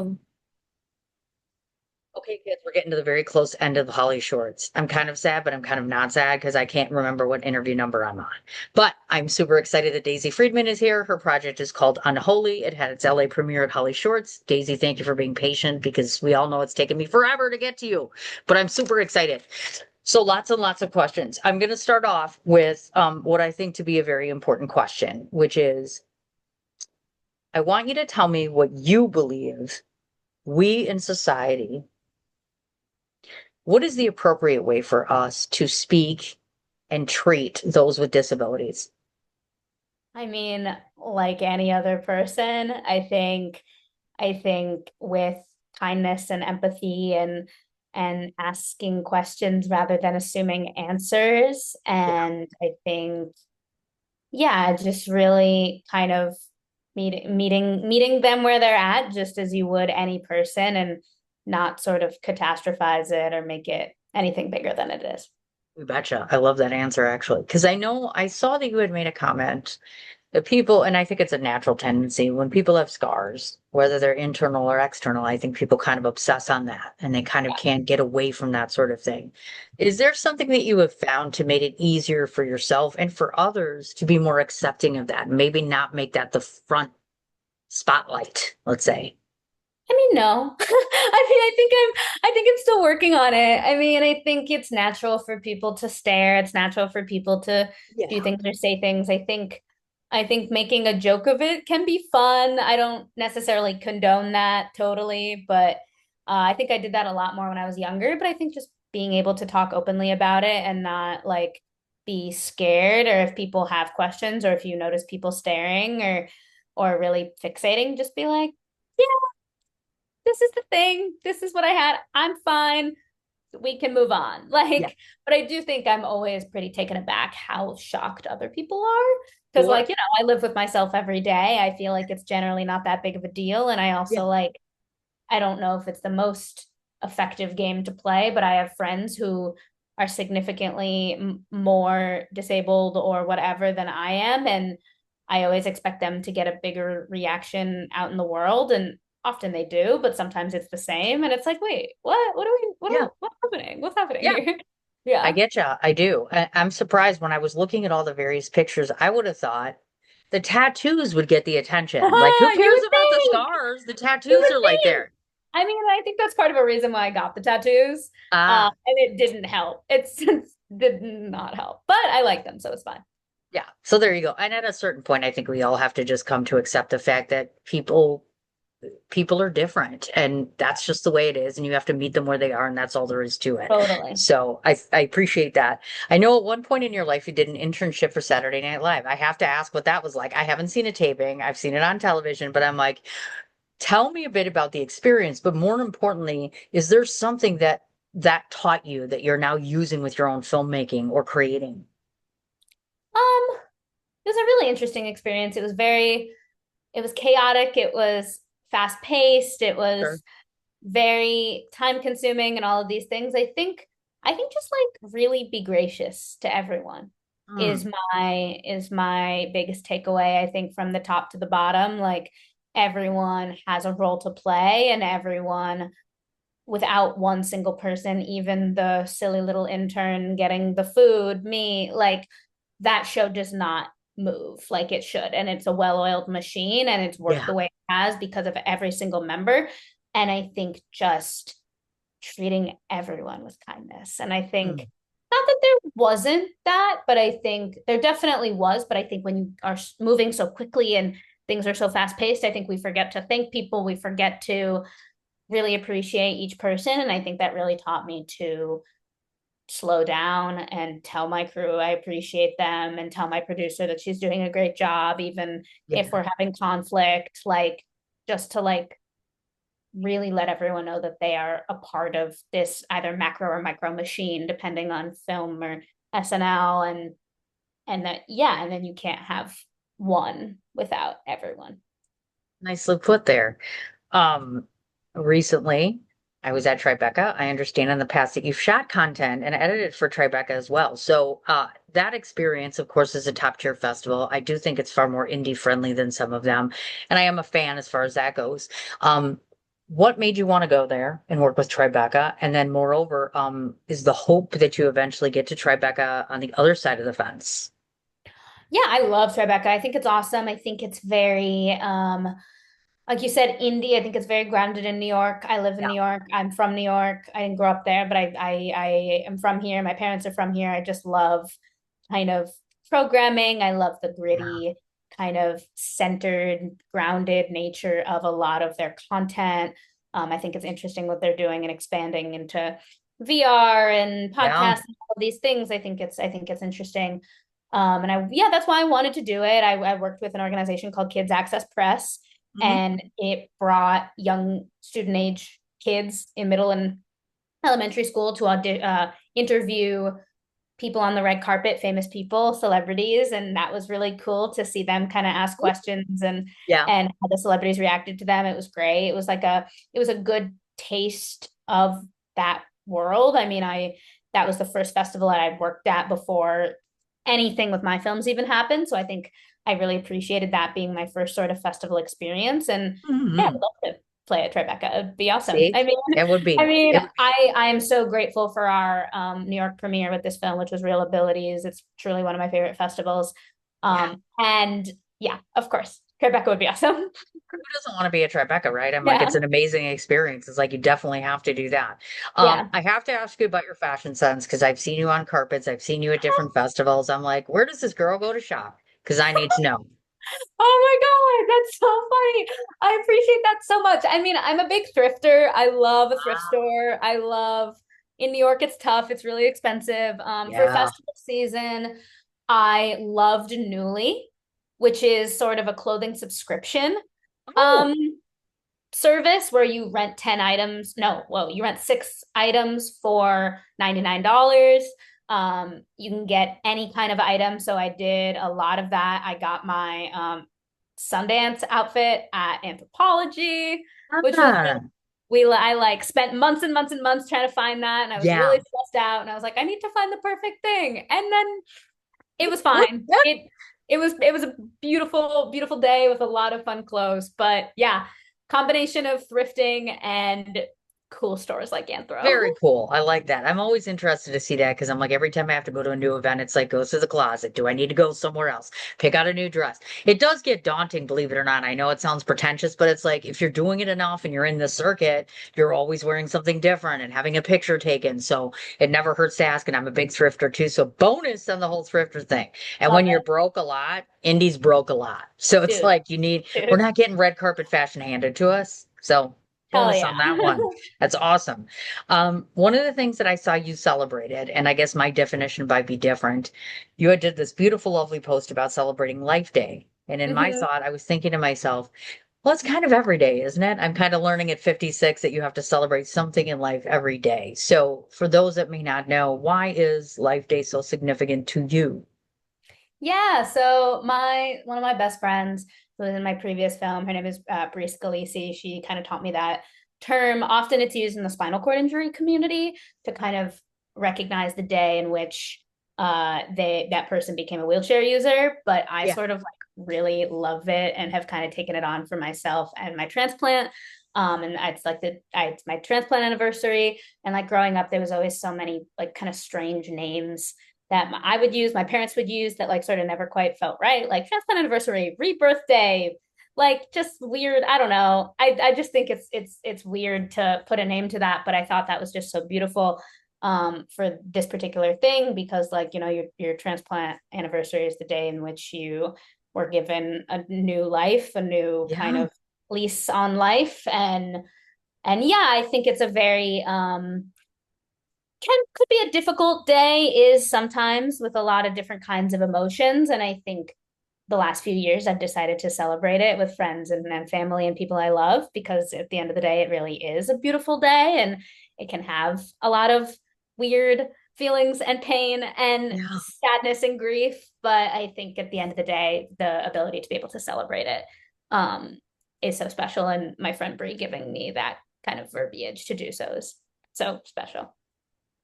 Um, okay, kids, we're getting to the very close end of the Holly Shorts. I'm kind of sad, but I'm kind of not sad because I can't remember what interview number I'm on. But I'm super excited that Daisy Friedman is here. Her project is called Unholy. It had its LA premiere at Holly Shorts. Daisy, thank you for being patient because we all know it's taken me forever to get to you, but I'm super excited. So lots and lots of questions. I'm going to start off with what I think to be a very important question, which is I want you to tell me what you believe we in society, what is the appropriate way for us to speak and treat those with disabilities? I mean, like any other person, I think with kindness and empathy and asking questions rather than assuming answers. Yeah. And I think, yeah, just really kind of meeting them where they're at, just as you would any person, and not sort of catastrophize it or make it anything bigger than it is. You betcha. I love that answer actually, because I know I saw that you had made a comment that people, and I think it's a natural tendency when people have scars, whether they're internal or external, I think people kind of obsess on that and they kind of can't get away from that sort of thing. Is there something that you have found to make it easier for yourself and for others to be more accepting of that? Maybe not make that the front spotlight, let's say. I mean, no. I think I'm still working on it. I mean, I think it's natural for people to stare. It's natural for people to do Yeah. things or say things. I think making a joke of it can be fun. I don't necessarily condone that totally, but I think I did that a lot more when I was younger. But I think just being able to talk openly about it and not like be scared, or if people have questions or if you notice people staring or really fixating, just be like, yeah, this is the thing. This is what I had. I'm fine. We can move on. Yeah. But I do think I'm always pretty taken aback how shocked other people are. Because, Sure. I live with myself every day. I feel like it's generally not that big of a deal. And I Yeah. also I don't know if it's the most effective game to play, but I have friends who are significantly more disabled or whatever than I am. And I always expect them to get a bigger reaction out in the world. And often they do, but sometimes it's the same. And it's like, wait, what? Yeah. What's happening? What's happening Yeah. here? I Yeah. get you. I do. I'm surprised when I was looking at all the various pictures, I would have thought the tattoos would get the attention. Like, who You cares would about the think. scars? The You tattoos would are like think. there. I mean, I think that's part of a reason why I got the tattoos. Ah, And it didn't help. It did not help, but I like them, so it's fine. yeah. So there you go. And at a certain point, I think we all have to just come to accept the fact that people are different and that's just the way it is and you have to meet them where they are and that's all there is to it. Totally. So I appreciate that. I know at one point in your life you did an internship for Saturday Night Live. I have to ask what that was like. I haven't seen a taping. I've seen it on television, but I'm like, tell me a bit about the experience, but more importantly, is there something that taught you that you're now using with your own filmmaking or creating? It was a really interesting experience. It was chaotic. It was fast paced. It Sure. was very time consuming and all of these things. I think just like really be gracious to everyone Mm, is my biggest takeaway. I think from the top to the bottom, like everyone has a role to play, and everyone, without one single person, even the silly little intern getting the food, me, like that show does not move like it should. And it's a well-oiled machine and it's worked yeah. the way it has because of every single member. And I think just treating everyone with kindness. And I think Mm, not that there wasn't that, but I think there definitely was. But I think when you are moving so quickly and things are so fast paced, I think we forget to thank people. We forget to really appreciate each person. And I think that really taught me to slow down and tell my crew I appreciate them and tell my producer that she's doing a great job, even if yeah. we're having conflict, like just to like really let everyone know that they are a part of this either macro or micro machine, depending on film or SNL, and that, yeah, and then you can't have one without everyone. Nicely put there. Um, Recently, I was at Tribeca. I understand in the past that you've shot content and edited for Tribeca as well. So, that experience, of course, is a top tier festival. I do think it's far more indie friendly than some of them, and I am a fan as far as that goes. Um, what made you want to go there and work with Tribeca? And then moreover, is the hope that you eventually get to Tribeca on the other side of the fence? Yeah, I love Tribeca. I think it's awesome. I think it's very like you said, indie. I think it's very grounded in New York. I live in Yeah. New York. I'm from New York. I didn't grow up there, but I am from here. My parents are from here. I just love kind of programming. I love the Yeah. gritty, kind of centered, grounded nature of a lot of their content. I think it's interesting what they're doing and expanding into VR and Yeah. podcasts and all of these things. I think it's interesting. And yeah, that's why I wanted to do it. I worked with an organization called Kids Access Press, Mhm. and it brought young student age kids in middle and elementary school to interview people on the red carpet, famous people, celebrities, and that was really cool to see them kind of ask questions Yeah. and how the celebrities reacted to them. It was great. It was a good taste of that world. I mean, I that was the first festival that I'd worked at before anything with my films even happened. So I think I really appreciated that being my first sort of festival experience. And yeah, I would Mhm. love to play at Tribeca. It'd be awesome. See, it would be. It would be. I am so grateful for our New York premiere with this film, which was Real Abilities. It's truly one of my favorite festivals. Yeah. And yeah, of course, Tribeca would be awesome. Who doesn't want to be a Tribeca, right? I'm like, Yeah, it's an amazing experience. It's like you definitely have to do that. yeah. I have to ask you about your fashion sense because I've seen you on carpets, I've seen you at different festivals. I'm like, where does this girl go to shop? Because I need to know. Oh my God, that's so funny. I appreciate that so much. I mean, I'm a big thrifter. I love a thrift Wow. store. In New York, it's tough. It's really expensive. For Yeah. festival season, I loved Nuuly, which is sort of a clothing subscription Oh, um service where you rent 10 items. No, well, you rent 6 items for $99. You can get any kind of item. So I did a lot of that. I got my Sundance outfit at Anthropology, which was ah, I like spent months and months and months trying to find that, and I was yeah. really stressed out. And I was like, I need to find the perfect thing, and then it was fine. It was a beautiful beautiful day with a lot of fun clothes. But yeah, combination of thrifting and cool stores like Anthro. Very cool. I like that. I'm always interested to see that because I'm like, every time I have to go to a new event, it's like, go to the closet. Do I need to go somewhere else? Pick out a new dress. It does get daunting, believe it or not. I know it sounds pretentious, but it's like if you're doing it enough and you're in the circuit, you're always wearing something different and having a picture taken. So it never hurts to ask. And I'm a big thrifter too. So bonus on the whole thrifter thing. And Love when you're it, broke a lot, indies broke a lot. So it's dude. like we're Dude, not getting red carpet fashion handed to us. So hell bonus on yeah. that one. That's awesome. One of the things that I saw you celebrated, and I guess my definition might be different, you had did this beautiful, lovely post about celebrating Life Day. And in my Mhm. thought, I was thinking to myself, well, it's kind of every day, isn't it? I'm kind of learning at 56 that you have to celebrate something in life every day. So, for those that may not know, why is Life Day so significant to you? Yeah, so my one of my best friends who was in my previous film, her name is Brie Scalisi. She kind of taught me that term. Often it's used in the spinal cord injury community to kind of recognize the day in which that person became a wheelchair user. But I Yeah. sort of like really love it and have kind of taken it on for myself and my transplant. And it's my transplant anniversary. And like growing up, there was always so many like kind of strange names that I would use, my parents would use that like sort of never quite felt right, like transplant anniversary, rebirth day, like just weird. I don't know. I just think it's weird to put a name to that, but I thought that was just so beautiful for this particular thing because like your transplant anniversary is the day in which you were given a new life, a new kind Yeah. of lease on life, and yeah, I think it's a very could be a difficult day is sometimes with a lot of different kinds of emotions. And I think the last few years I've decided to celebrate it with friends and family and people I love because at the end of the day it really is a beautiful day and it can have a lot of weird feelings and pain and Yeah. sadness and grief, but I think at the end of the day the ability to be able to celebrate it um is so special, and my friend Brie giving me that kind of verbiage to do so is so special.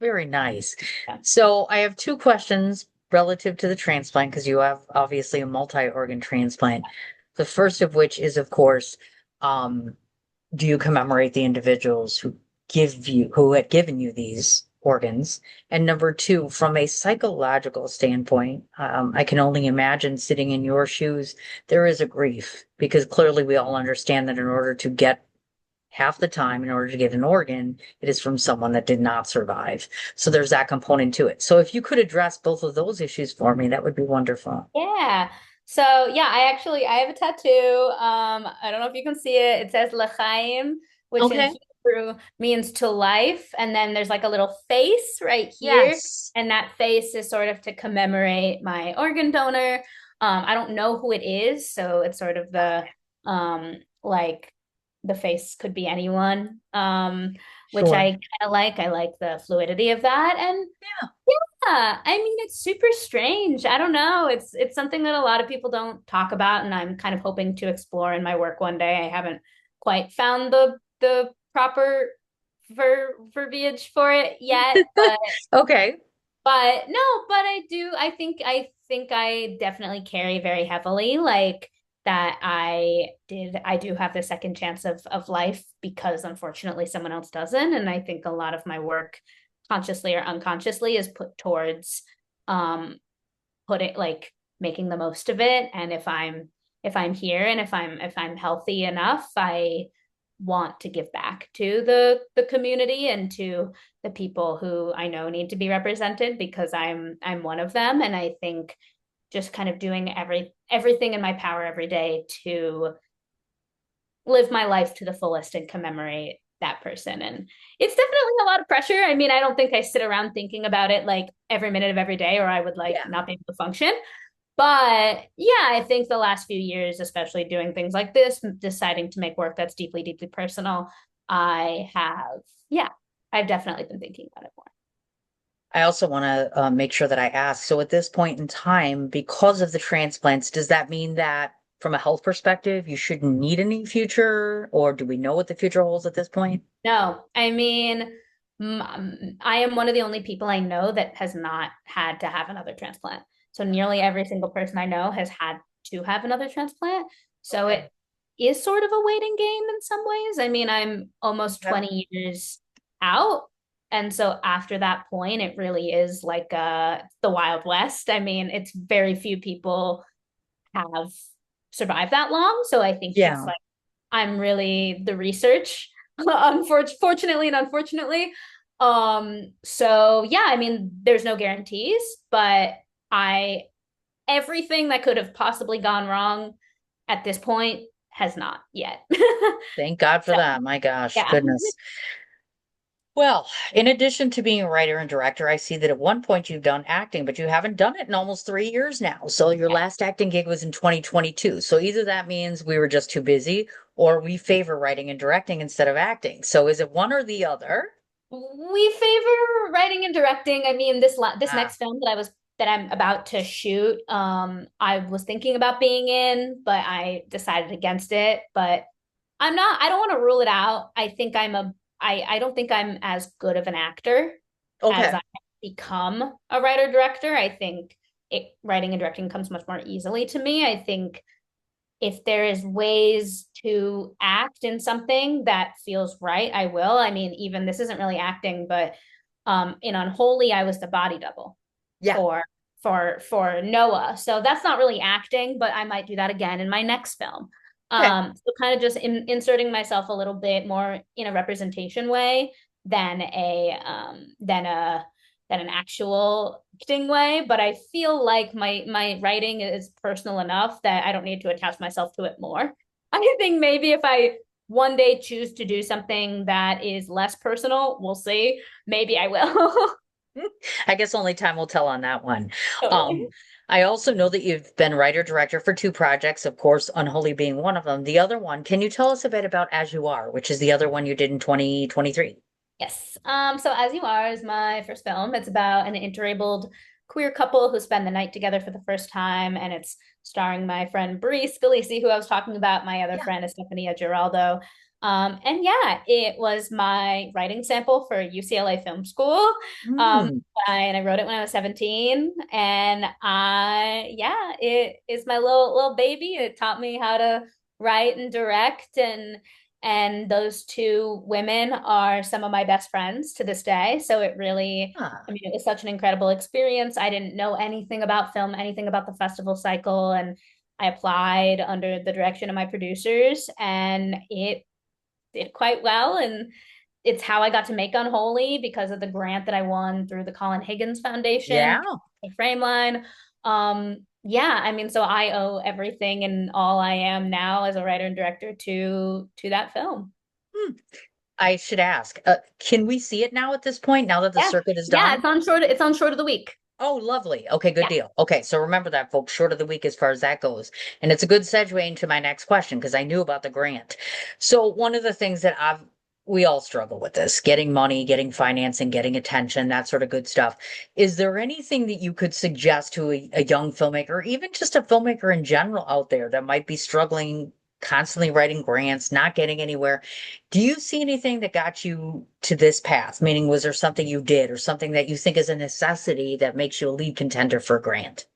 Very nice. Yeah. So I have two questions relative to the transplant because you have obviously a multi-organ transplant. The first of which is, of course, um, do you commemorate the individuals who had given you these organs? And number two, from a psychological standpoint, I can only imagine sitting in your shoes, there is a grief because clearly we all understand that in order to get half the time, in order to get an organ, it is from someone that did not survive. So there's that component to it. So if you could address both of those issues for me, that would be wonderful. Yeah. So yeah, I have a tattoo. I don't know if you can see it. It says L'chaim, which in Okay. Hebrew means to life. And then there's like a little face right here. Yes. And that face is sort of to commemorate my organ donor. I don't know who it is, so it's sort of like the face could be anyone. Which I Sure. kind of like. I like the fluidity of that. And Yeah. yeah, I mean it's super strange. I don't know. It's something that a lot of people don't talk about, and I'm kind of hoping to explore in my work one day. I haven't quite found the proper verbiage for it yet, Okay. but no, but I think I definitely carry very heavily like that I do have the second chance of life because unfortunately someone else doesn't. And I think a lot of my work, consciously or unconsciously, is put towards um putting like making the most of it. And if I'm here and if I'm healthy enough, I want to give back to the community and to the people who I know need to be represented because I'm one of them. And I think just kind of doing everything in my power every day to live my life to the fullest and commemorate that person. And it's definitely a lot of pressure. I mean, I don't think I sit around thinking about it like every minute of every day, or I would like Yeah. not be able to function. But yeah, I think the last few years, especially doing things like this, deciding to make work that's deeply, deeply personal, I have, yeah, I've definitely been thinking about it more. I also want to make sure that I ask. So at this point in time, because of the transplants, does that mean that from a health perspective, you shouldn't need any future, or do we know what the future holds at this point? No, I mean, I am one of the only people I know that has not had to have another transplant. So nearly every single person I know has had to have another transplant. So Okay. it is sort of a waiting game in some ways. I mean, I'm almost Okay. 20 years out. And so after that point, it really is like the Wild West. I mean, it's very few people have survived that long. So I think it's Yeah. like I'm really the research, unfortunately and unfortunately. So yeah, I mean, there's no guarantees, but I everything that could have possibly gone wrong at this point has not yet. Thank God for So that. My gosh, yeah. goodness. Well, in addition to being a writer and director, I see that at one point you've done acting, but you haven't done it in almost 3 years now. So your last acting gig was in 2022. So either that means we were just too busy or we favor writing and directing instead of acting. So is it one or the other? We favor writing and directing. I mean, this Ah, next film that I'm about to shoot, I was thinking about being in, but I decided against it. But I don't want to rule it out. I don't think I'm as good of an actor as okay. I become a writer director. I think writing and directing comes much more easily to me. I think if there is ways to act in something that feels right, I will. I mean, even this isn't really acting, but in Unholy, I was the body double Yeah. for for Noah. So that's not really acting, but I might do that again in my next film. Okay. So kind of just inserting myself a little bit more in a representation way than than an actual acting way. But I feel like my writing is personal enough that I don't need to attach myself to it more. I think maybe if I one day choose to do something that is less personal, we'll see. Maybe I will. I guess only time will tell on that one. Totally. Um, I also know that you've been writer director for two projects, of course, Unholy being one of them. The other one, can you tell us a bit about As You Are, which is the other one you did in 2023? Yes. So As You Are is my first film. It's about an interabled queer couple who spend the night together for the first time, and it's starring my friend Brie Scalisi, who I was talking about. My other Yeah. friend is Stephanie Giraldo. And yeah, it was my writing sample for UCLA Film School. Um, Hmm. and I wrote it when I was 17. And yeah, it is my little baby. It taught me how to write and direct. And And those two women are some of my best friends to this day. So it really, Ah, I mean, it was such an incredible experience. I didn't know anything about film, anything about the festival cycle. And I applied under the direction of my producers, and it did quite well. And it's how I got to make Unholy because of the grant that I won through the Colin Higgins yeah. Foundation, the frame line. Yeah, I mean, so I owe everything and all I am now as a writer and director to that film. Hmm. I should ask, can we see it now at this point, now that the Yeah. circuit is Yeah, done? it's on short of the week. Oh, lovely. Okay, good Yeah. deal. Okay, so remember that, folks, short of the week as far as that goes. And it's a good segue into my next question because I knew about the grant. So one of the things that we all struggle with this, getting money, getting financing, getting attention, that sort of good stuff. Is there anything that you could suggest to a young filmmaker, or even just a filmmaker in general out there that might be struggling, constantly writing grants, not getting anywhere? Do you see anything that got you to this path? Meaning, was there something you did or something that you think is a necessity that makes you a lead contender for a grant?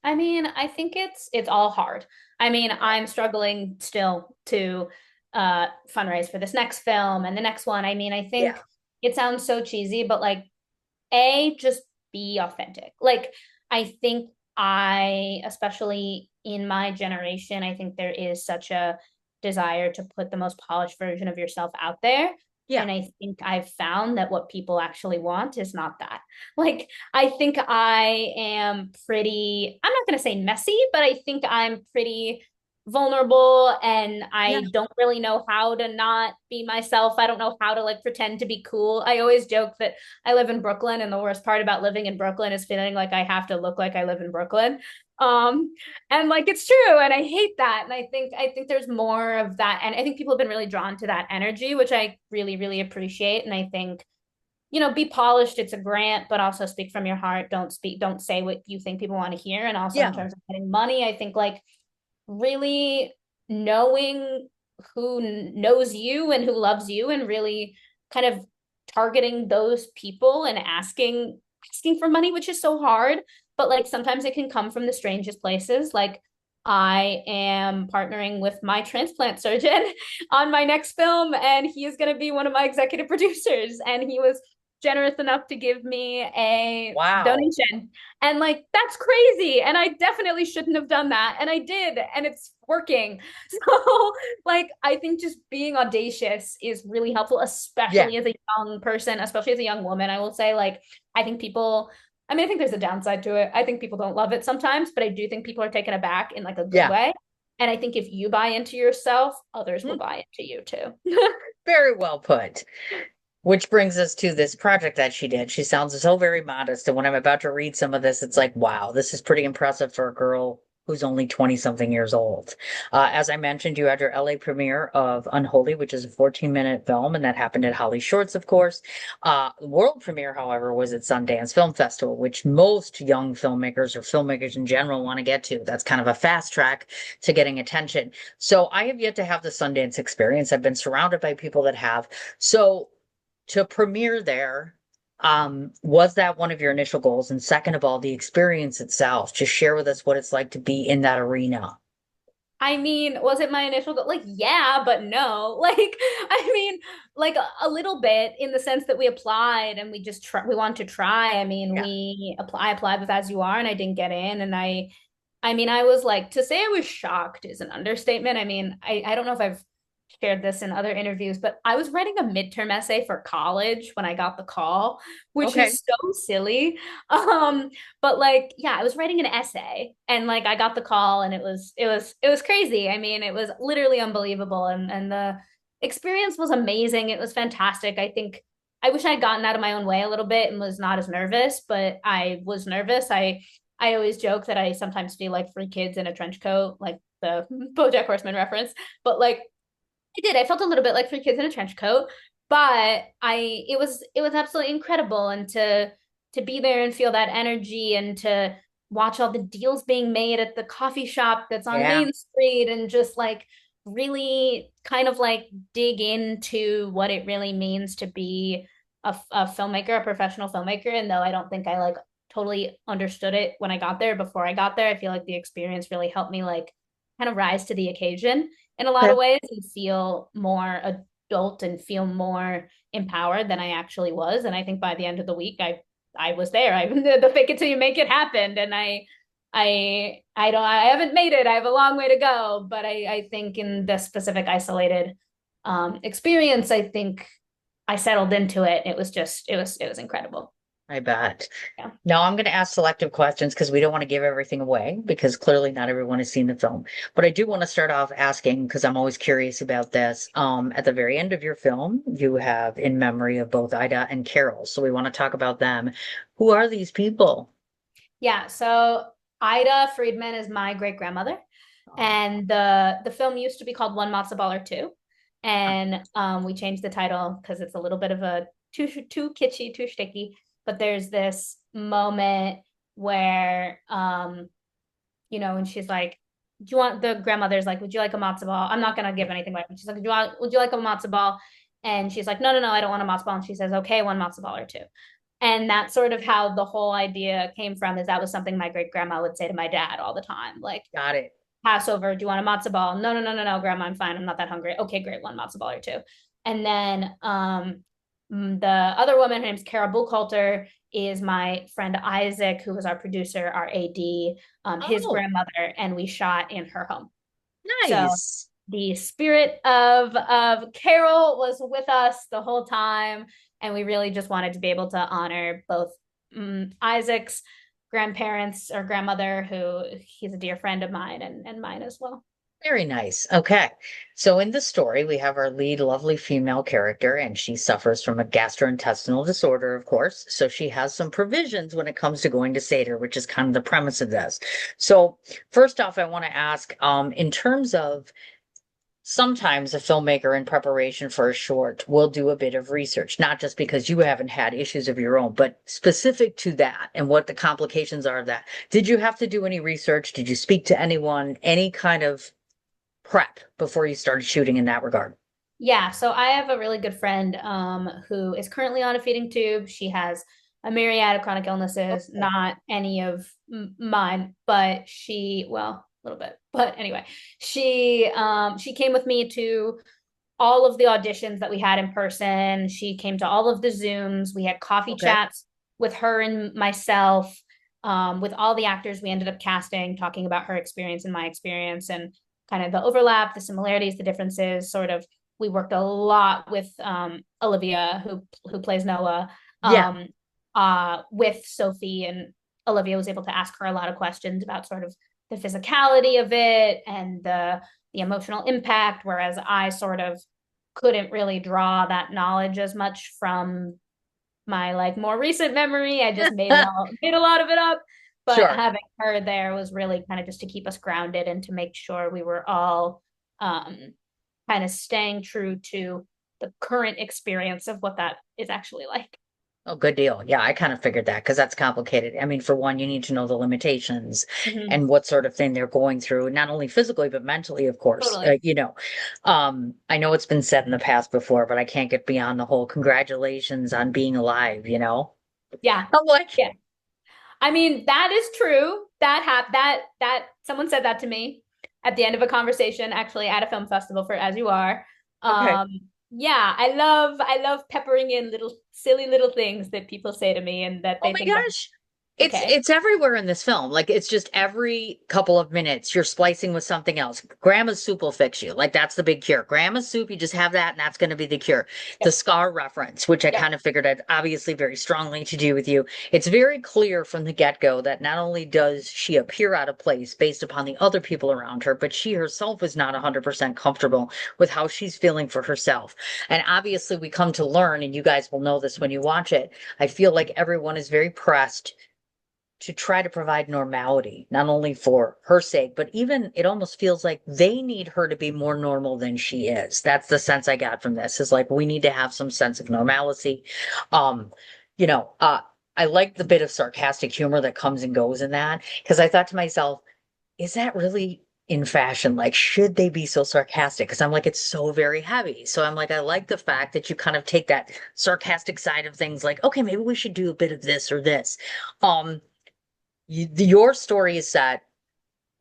I mean, I think it's all hard. I mean, I'm struggling still to fundraise for this next film and the next one. I mean, I Yeah. think it sounds so cheesy, but like A, just be authentic. Like, I think especially in my generation, I think there is such a desire to put the most polished version of yourself out there. Yeah. And I think I've found that what people actually want is not that. Like, I think I am pretty, I'm not going to say messy, but I think I'm pretty vulnerable and Yeah. I don't really know how to not be myself. I don't know how to like pretend to be cool. I always joke that I live in Brooklyn, and the worst part about living in Brooklyn is feeling like I have to look like I live in Brooklyn. Um, and like it's true, and I hate that. And I think there's more of that, and I think people have been really drawn to that energy, which I really really appreciate. And I think be polished. It's a grant, but also speak from your heart. Don't say what you think people want to hear. And also in Yeah. terms of getting money, I think like really knowing who knows you and who loves you and really kind of targeting those people and asking for money, which is so hard, but like sometimes it can come from the strangest places. Like I am partnering with my transplant surgeon on my next film, and he is going to be one of my executive producers. And he was generous enough to give me a Wow. donation. And like, that's crazy. And I definitely shouldn't have done that. And I did. And it's working. So, like, I think just being audacious is really helpful, Yeah. especially as a young person, especially as a young woman. I will say, like, I think people, I mean, I think there's a downside to it. I think people don't love it sometimes, but I do think people are taken aback in like a good Yeah. way. And I think if you buy into yourself, others will Hmm. buy into you too. Very well put. Which brings us to this project that she did. She sounds so very modest. And when I'm about to read some of this, it's like, wow, this is pretty impressive for a girl who's only 20 something years old. As I mentioned, you had your LA premiere of Unholy, which is a 14-minute film, and that happened at Holly Shorts, of course. World premiere, however, was at Sundance Film Festival, which most young filmmakers or filmmakers in general want to get to. That's kind of a fast track to getting attention. So I have yet to have the Sundance experience. I've been surrounded by people that have. So to premiere there, was that one of your initial goals? And second of all, the experience itself, just share with us what it's like to be in that arena. I mean, was it my initial goal? Like, yeah, but no. Like, I mean, like a little bit in the sense that we applied and we just we want to try. I mean, Yeah. I applied with As You Are and I didn't get in. And I mean, I was like, to say I was shocked is an understatement. I mean, I don't know if I've shared this in other interviews, but I was writing a midterm essay for college when I got the call, which Okay. is so silly. Um, but like, yeah, I was writing an essay and like I got the call and it was crazy. I mean, it was literally unbelievable and the experience was amazing. It was fantastic. I think I wish I had gotten out of my own way a little bit and was not as nervous, but I was nervous. I always joke that I sometimes feel like three kids in a trench coat, like the BoJack Horseman reference. But like I did, I felt a little bit like three kids in a trench coat, but it was absolutely incredible, and to be there and feel that energy and to watch all the deals being made at the coffee shop that's on Yeah. Main Street and just like really kind of like dig into what it really means to be a filmmaker, a professional filmmaker. And though I don't think I like totally understood it when I got there, before I got there, I feel like the experience really helped me like kind of rise to the occasion. in a lot Okay. of ways and feel more adult and feel more empowered than I actually was. And I think by the end of the week, I was there. I the fake it till you make it happened, and I haven't made it. I have a long way to go, but I think in the specific isolated experience, I think I settled into it. It was incredible. I bet. Yeah. Now I'm going to ask selective questions because we don't want to give everything away because clearly not everyone has seen the film. But I do want to start off asking because I'm always curious about this. At the very end of your film, you have in memory of both Ida and Carol. So we want to talk about them. Who are these people? Yeah, so Ida Friedman is my great grandmother, Oh, and the film used to be called One Matzo Ball or Two, and we changed the title because it's a little bit of a too kitschy, too sticky. But there's this moment where and she's like, "Do you want?" The grandmother's like, "Would you like a matzo ball?" I'm not gonna give anything away. She's like, Would you like a matzo ball?" And she's like, "No, no, no, I don't want a matzo ball." And she says, "Okay, one matzo ball or two." And that's sort of how the whole idea came from. Is that was something my great grandma would say to my dad all the time, like, got it. Passover, do you want a matzo ball? No, no, no, no, no, grandma, I'm fine. I'm not that hungry. Okay, great, one matzo ball or two. And then the other woman, her name's Kara Buchhalter, is my friend Isaac, who was our producer, our AD, his Oh, grandmother, and we shot in her home. So nice. the spirit of Carol was with us the whole time, and we really just wanted to be able to honor both Isaac's grandparents or grandmother, who he's a dear friend of mine, and mine as well. Very nice. Okay. So in the story, we have our lead lovely female character, and she suffers from a gastrointestinal disorder, of course. So she has some provisions when it comes to going to Seder, which is kind of the premise of this. So first off, I want to ask, in terms of sometimes a filmmaker in preparation for a short will do a bit of research, not just because you haven't had issues of your own, but specific to that and what the complications are of that. Did you have to do any research? Did you speak to anyone, any kind of prep before you started shooting in that regard? Yeah, so I have a really good friend who is currently on a feeding tube. She has a myriad of chronic illnesses, Oh, not any of mine, but well, a little bit. But anyway, she came with me to all of the auditions that we had in person. She came to all of the Zooms. We had coffee okay. chats with her and myself, with all the actors we ended up casting, talking about her experience and my experience and kind of the overlap, the similarities, the differences, sort of. We worked a lot with Olivia, who plays Noah, Yeah. um, with Sophie, and Olivia was able to ask her a lot of questions about sort of the physicality of it and the emotional impact, whereas I sort of couldn't really draw that knowledge as much from my like more recent memory. I just made a lot of it up. But Sure. having her there was really kind of just to keep us grounded and to make sure we were all um, kind of staying true to the current experience of what that is actually like. Oh, good deal. Yeah, I kind of figured that because that's complicated. I mean, for one, you need to know the limitations Mm-hmm. and what sort of thing they're going through, not only physically, but mentally, of course. Totally. I know it's been said in the past before, but I can't get beyond the whole congratulations on being alive. Yeah. I'm like, Yeah. I mean, that is true. That someone said that to me at the end of a conversation, actually at a film festival for As You Are. okay. Um, yeah, I love peppering in little silly little things that people say to me and that Oh they my think I'm gosh. It's okay. it's everywhere in this film. Like it's just every couple of minutes you're splicing with something else. Grandma's soup will fix you. Like that's the big cure. Grandma's soup, you just have that and that's going to be the cure. The Yep. scar reference, which I Yep. kind of figured had obviously very strongly to do with you. It's very clear from the get-go that not only does she appear out of place based upon the other people around her, but she herself is not 100% comfortable with how she's feeling for herself. And obviously we come to learn, and you guys will know this when you watch it. I feel like everyone is very pressed to try to provide normality, not only for her sake, but even it almost feels like they need her to be more normal than she is. That's the sense I got from this is like we need to have some sense of normalcy. Um, you know, uh, I like the bit of sarcastic humor that comes and goes in that because I thought to myself, is that really in fashion? Like, should they be so sarcastic? Because I'm like, it's so very heavy. So I'm like, I like the fact that you kind of take that sarcastic side of things, like, okay, maybe we should do a bit of this or this. Your story is set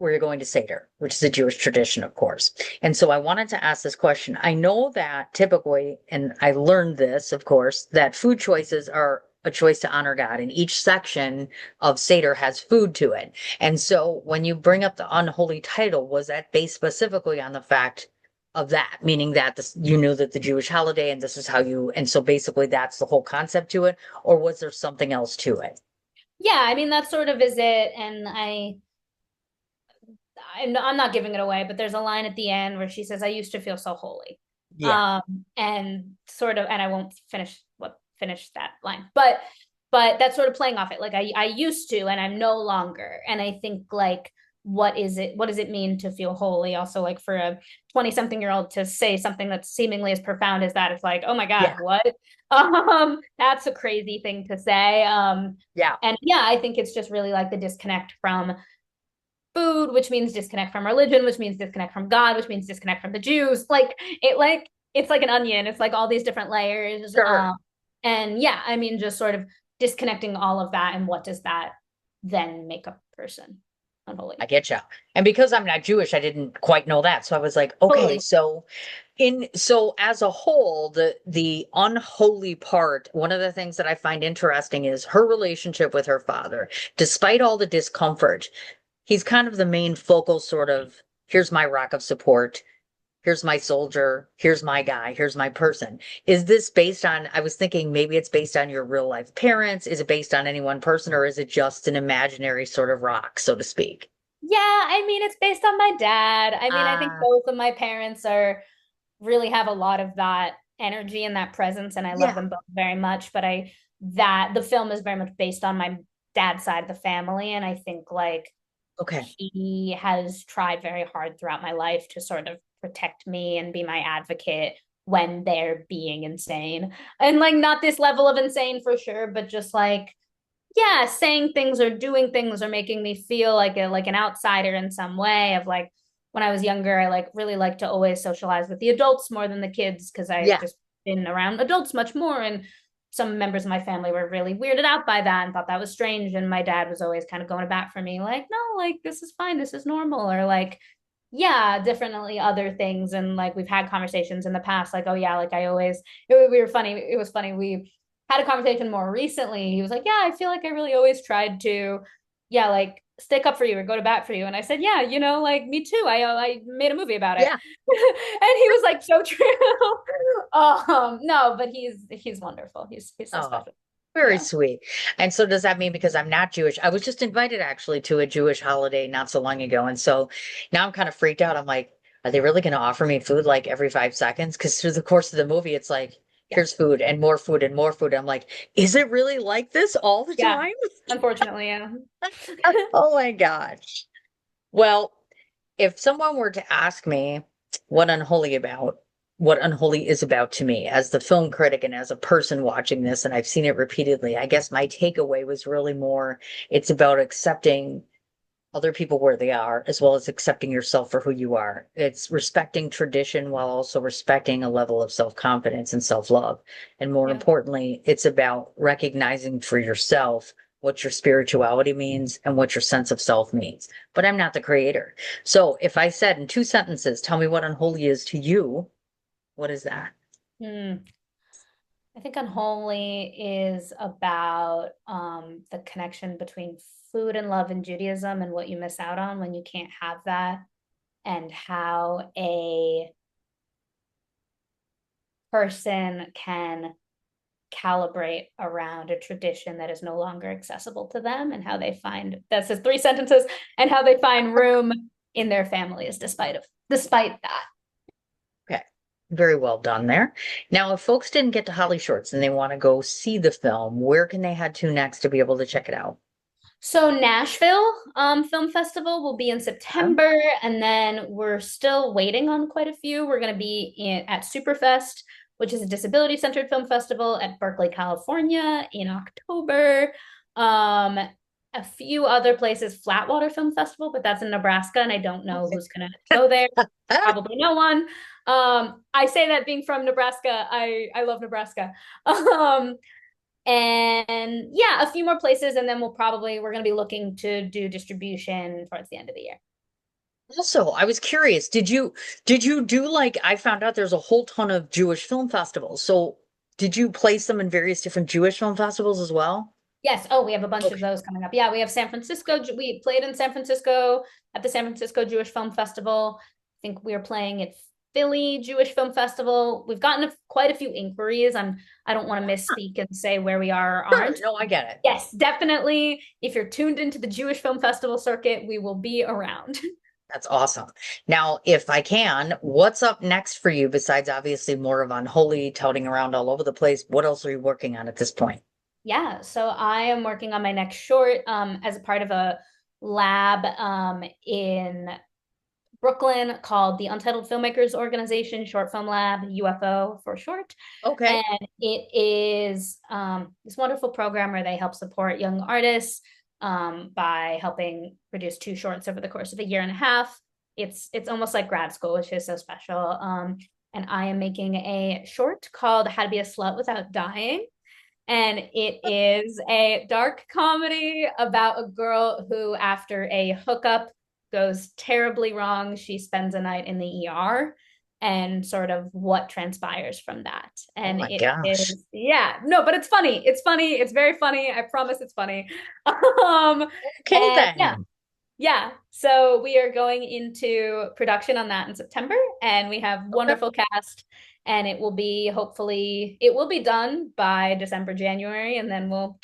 where you're going to Seder, which is a Jewish tradition, of course. And so I wanted to ask this question. I know that typically, and I learned this, of course, that food choices are a choice to honor God, and each section of Seder has food to it. And so when you bring up the unholy title, was that based specifically on the fact of that, meaning that this, you knew that the Jewish holiday and this is how you, and so basically that's the whole concept to it, or was there something else to it? Yeah, I mean that sort of is it. And I'm not giving it away, but there's a line at the end where she says, "I used to feel so holy," Yeah. and sort of, and I won't finish that line, but that's sort of playing off it. Like I used to, and I'm no longer. And I think like, what is it? What does it mean to feel holy? Also, like for a 20-something-year-old to say something that's seemingly as profound as that, it's like, oh my God, Yeah. what? That's a crazy thing to say. Yeah. And yeah, I think it's just really like the disconnect from food, which means disconnect from religion, which means disconnect from God, which means disconnect from the Jews. Like it's like an onion. It's like all these different layers. Sure. And yeah, I mean, just sort of disconnecting all of that, and what does that then make a person I unholy? get you. And because I'm not Jewish, I didn't quite know that. So I was like, okay, Totally. so as a whole, the unholy part, one of the things that I find interesting is her relationship with her father. Despite all the discomfort, he's kind of the main focal sort of, here's my rock of support. Here's my soldier. Here's my guy. Here's my person. Is this based on, I was thinking maybe it's based on your real life parents. Is it based on any one person, or is it just an imaginary sort of rock, so to speak? Yeah, I mean, it's based on my dad. I mean, I think Ah, both of my parents are really have a lot of that energy and that presence, and I love yeah. them both very much. But I that the film is very much based on my dad's side of the family, and I think like Okay. he has tried very hard throughout my life to sort of protect me and be my advocate when they're being insane. And like not this level of insane for sure, but just like yeah, saying things or doing things or making me feel like an outsider in some way. Of like when I was younger, I like really liked to always socialize with the adults more than the kids because I've Yeah. just been around adults much more. And some members of my family were really weirded out by that and thought that was strange. And my dad was always kind of going back for me, like, no, like this is fine, this is normal, or like yeah, definitely other things. And like we've had conversations in the past, like, oh yeah, like I always we were funny. It was funny. We had a conversation more recently. He was like, yeah, I feel like I really always tried to, yeah, like stick up for you or go to bat for you. And I said, yeah, like me too. I made a movie about it. Yeah. And he was like, so true. No, but he's wonderful. He's so Oh, special. very Yeah. sweet. And so does that mean because I'm not Jewish? I was just invited actually to a Jewish holiday not so long ago. And so now I'm kind of freaked out. I'm like, are they really going to offer me food like every 5 seconds? Because through the course of the movie, it's like, Yeah. here's food and more food and more food. I'm like, is it really like this all the Yeah. time? Unfortunately, yeah. Oh my gosh. Well, if someone were to ask me what Unholy about, what Unholy is about to me as the film critic and as a person watching this, and I've seen it repeatedly, I guess my takeaway was really more it's about accepting other people where they are, as well as accepting yourself for who you are. It's respecting tradition while also respecting a level of self-confidence and self-love. And more Yeah. importantly, it's about recognizing for yourself what your spirituality means and what your sense of self means. But I'm not the creator. So if I said in 2 sentences, tell me what unholy is to you, what is that? Hmm. I think Unholy is about the connection between food and love in Judaism and what you miss out on when you can't have that, and how a person can calibrate around a tradition that is no longer accessible to them, and how they find that's his 3 sentences, and how they find room in their families despite that. Okay. Very well done there. Now, if folks didn't get to Holly Shorts and they want to go see the film, where can they head to next to be able to check it out? So Nashville Film Festival will be in Huh? September, and then we're still waiting on quite a few. We're going to be at Superfest, which is a disability-centered film festival at Berkeley, California, in October. Um, a few other places, Flatwater Film Festival, but that's in Nebraska, and I don't know Okay. who's going to go there. Ah, Probably no one. I say that being from Nebraska, I love Nebraska. Um, and yeah, a few more places, and then we're going to be looking to do distribution towards the end of the year. Also, I was curious, did you do like I found out there's a whole ton of Jewish film festivals. So did you place them in various different Jewish film festivals as well? Yes. Oh, we have a bunch of Okay. those coming up. Yeah, we have San Francisco. We played in San Francisco at the San Francisco Jewish Film Festival. I think we are playing at Philly Jewish Film Festival. We've gotten quite a few inquiries. I don't want to misspeak and say where we are or Sure. aren't. No, I get it. Yes, definitely. If you're tuned into the Jewish Film Festival circuit, we will be around. That's awesome. Now, if I can, what's up next for you besides obviously more of Unholy, touting around all over the place? What else are you working on at this point? Yeah, so I am working on my next short as a part of a lab in Brooklyn called the Untitled Filmmakers Organization Short Film Lab, UFO for short. Okay. And it is this wonderful program where they help support young artists by helping produce two shorts over the course of a year and a half. It's almost like grad school, which is so special. And I am making a short called How to Be a Slut Without Dying. And it is a dark comedy about a girl who, after a hookup goes terribly wrong, she spends a night in the ER and sort of what transpires from that. Oh And my it gosh. is, yeah, no, but it's funny. It's funny. It's very funny. I promise it's funny. Um, Okay and yeah, then. yeah. So we are going into production on that in September, and we have Okay. wonderful cast, and it will be hopefully it will be done by December, January, and then we'll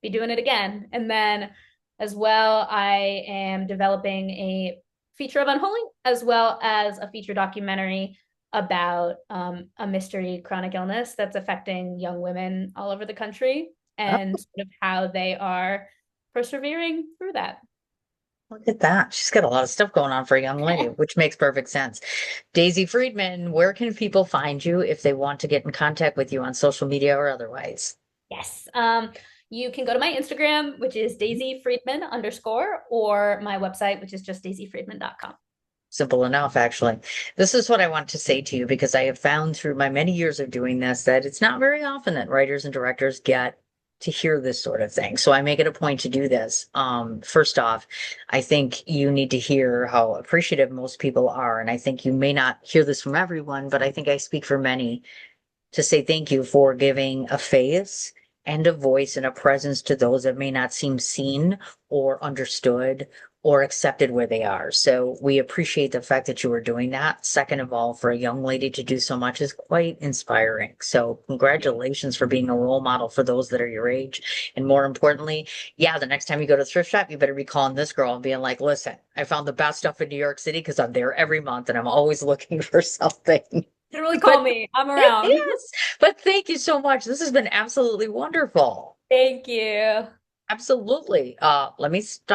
be doing it again. And then as well, I am developing a feature of Unholy as well as a feature documentary about a mystery chronic illness that's affecting young women all over the country and sort of how they are persevering through that. Look at that. She's got a lot of stuff going on for a young lady, which makes perfect sense. Daisy Friedman, where can people find you if they want to get in contact with you on social media or otherwise? Yes. You can go to my Instagram, which is Daisy Friedman underscore, or my website, which is just daisyfriedman.com. Simple enough, actually. This is what I want to say to you because I have found through my many years of doing this that it's not very often that writers and directors get to hear this sort of thing. So I make it a point to do this. First off, I think you need to hear how appreciative most people are. And I think you may not hear this from everyone, but I think I speak for many to say thank you for giving a face and a voice and a presence to those that may not seem seen or understood or accepted where they are. So we appreciate the fact that you are doing that. Second of all, for a young lady to do so much is quite inspiring. So congratulations for being a role model for those that are your age. And more importantly, yeah, the next time you go to the thrift shop, you better be calling this girl and being like, listen, I found the best stuff in New York City because I'm there every month and I'm always looking for something. You can really call But me. I'm around. yes, but thank you so much. This has been absolutely wonderful. Thank you. Absolutely. Let me stop.